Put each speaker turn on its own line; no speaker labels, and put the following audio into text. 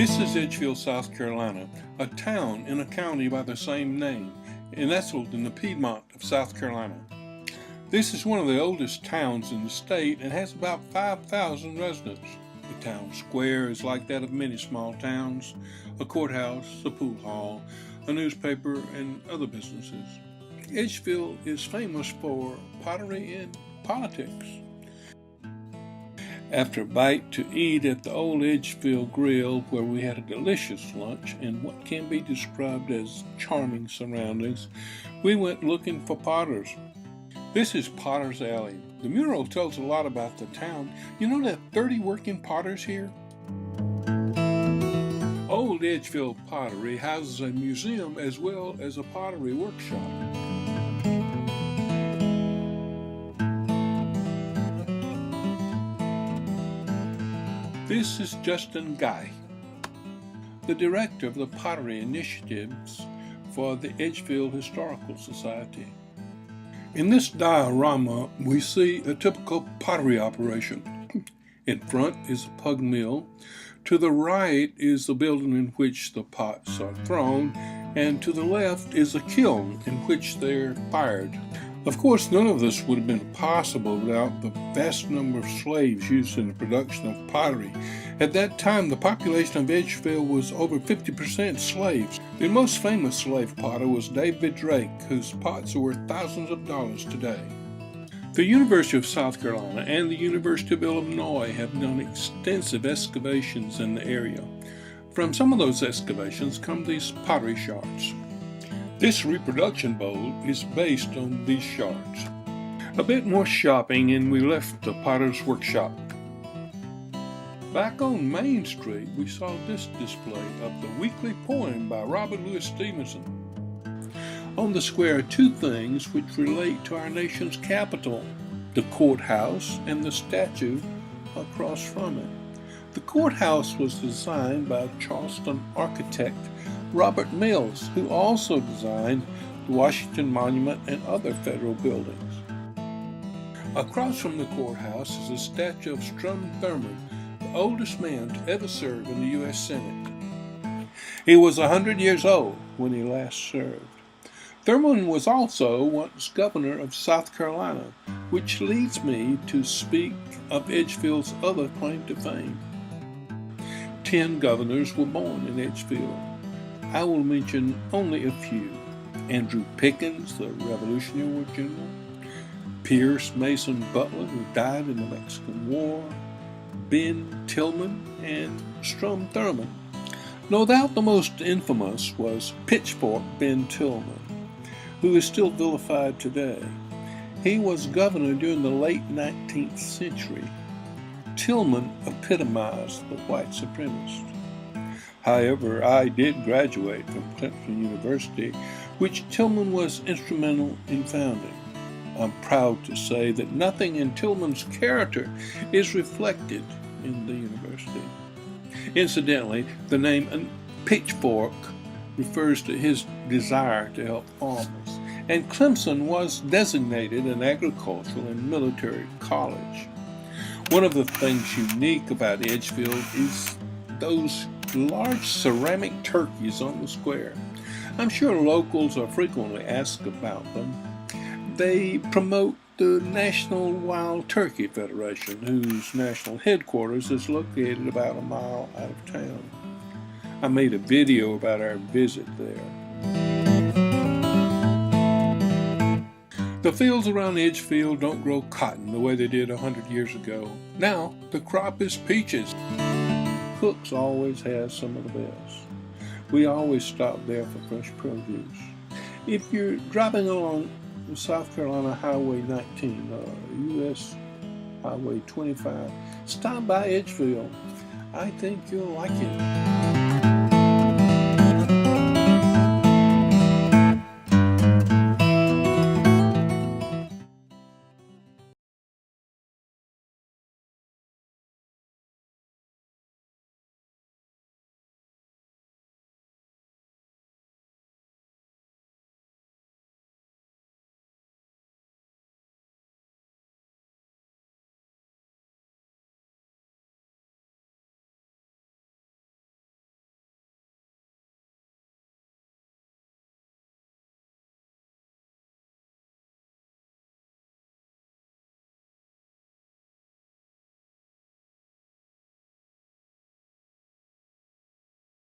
This is Edgefield, South Carolina, a town in a county by the same name, nestled in the piedmont of South Carolina. This is one of the oldest towns in the state and has about 5,000 residents. The town square is like that of many small towns, a courthouse, a pool hall, a newspaper, and other businesses. Edgefield is famous for pottery and politics. After a bite to eat at the old Edgefield Grill, where we had a delicious lunch and what can be described as charming surroundings, we went looking for potters. This is Potter's Alley. The mural tells a lot about the town. You know there are 30 working potters here? Old Edgefield Pottery houses a museum as well as a pottery workshop. This is Justin Guy, the director of the pottery initiatives for the Edgefield Historical Society. In this diorama, we see a typical pottery operation. In front is a pug mill. To the right is the building in which the pots are thrown, and to the left is a kiln in which they're fired. Of course, none of this would have been possible without the vast number of slaves used in the production of pottery. At that time, the population of Edgefield was over 50% slaves. The most famous slave potter was David Drake, whose pots are worth thousands of dollars today. The University of South Carolina and the University of Illinois have done extensive excavations in the area. From some of those excavations come these pottery shards. This reproduction bowl is based on these shards. A bit more shopping and we left the potter's workshop. Back on Main Street, we saw this display of the weekly poem by Robert Louis Stevenson. On the square are two things which relate to our nation's capital, the courthouse and the statue across from it. The courthouse was designed by Charleston architect Robert Mills, who also designed the Washington Monument and other federal buildings. Across from the courthouse is a statue of Strom Thurmond, the oldest man to ever serve in the U.S. Senate. He was 100 years old when he last served. Thurmond was also once governor of South Carolina, which leads me to speak of Edgefield's other claim to fame. 10 governors were born in Edgefield. I will mention only a few. Andrew Pickens, the Revolutionary War general, Pierce Mason Butler, who died in the Mexican War, Ben Tillman, and Strom Thurmond. No doubt the most infamous was Pitchfork Ben Tillman, who is still vilified today. He was governor during the late 19th century. Tillman epitomized the white supremacist. However, I did graduate from Clemson University, which Tillman was instrumental in founding. I'm proud to say that nothing in Tillman's character is reflected in the university. Incidentally, the name Pitchfork refers to his desire to help farmers, and Clemson was designated an agricultural and military college. One of the things unique about Edgefield is those large ceramic turkeys on the square. I'm sure locals are frequently asked about them. They promote the National Wild Turkey Federation, whose national headquarters is located about a mile out of town. I made a video about our visit there. The fields around Edgefield don't grow cotton the way they did 100 years ago. Now the crop is peaches. Cook's always has some of the best. We always stop there for fresh produce. If you're driving along South Carolina Highway 19, U.S. Highway 25, stop by Edgefield. I think you'll like it.